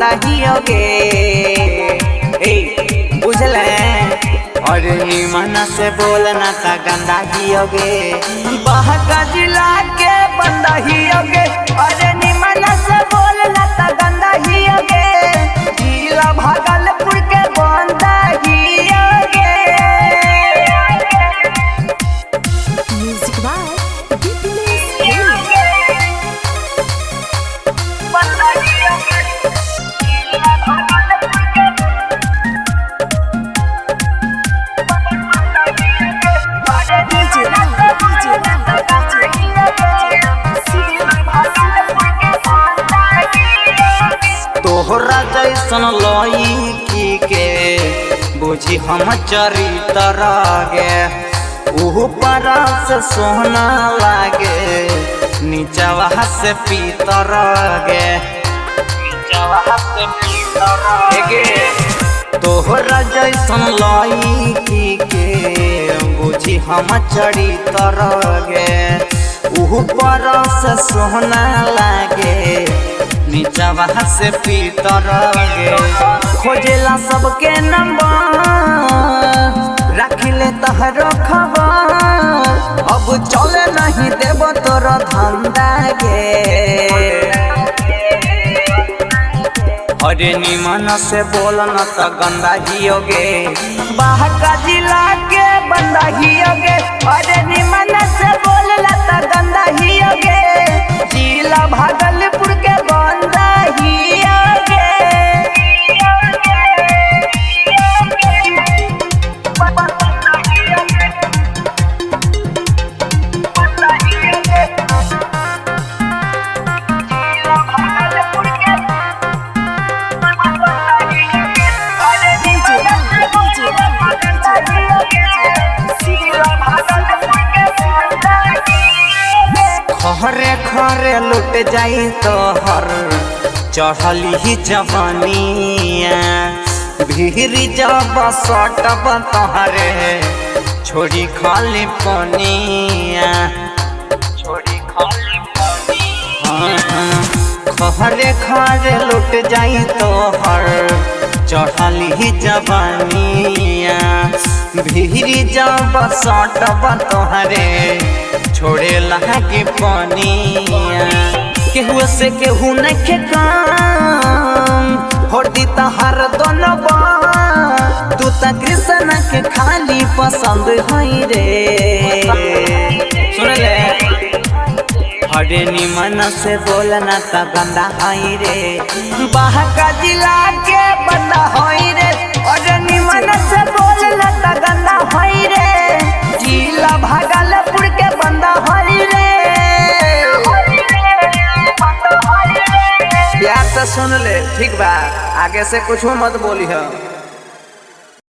बंदा ही होगे बुझले। और निमन से बोलना ता गंदा ही होगे बाहका जिला के बंदा ही होगे। अरे निमन से बोलना ता गंदा ही होगे जिला भागलपुर के बंदा ही होगे। Music by तोहरा जैसन लईकी के बुझी हम चरित्र गे ऊपर से सोना लागे नीचवा से पीतर गे तोहरा जैसन लईकी के बुझी हम चरित्र गे ऊपर से सोना लागे नीचवा से पीतर गे। खोजेला सबके नंबर रखिले तहरो खबर अब चले नहीं देव तोर धंधा गे। अरे निमन से बोलना तो गंदा ही होगे बाहका जिला के बंदा ही होगे। अरे निमन से बोलना तो गंदा ही होगे जिला भागलपुर के बंदा ही होगे। खरे खरे लुट जाई तो हर चढ़ली ही जवानिया भीरी जब सटब तोहरे छोड़ी खाली पनिया खरे खरे लुट जाई तो हर चढ़ली ही जवानिया भीरी जब सटब तोहरे छोड़े लगी पनिया केहू से केहू नहीं के काम होती तहार दोनों तू तो कृष्ण के खाली पसंद हई रे सुन ले। अरे निमन से बोलना ता गंदा हई रे बाहका जिला के बंदा हई रे। अरे निमन से बोलना ता गंदा हई रे जिला भागलपुर के बंदा हई रे। प्यार से सुन ले ठीक बा आगे से कुछ मत बोली है।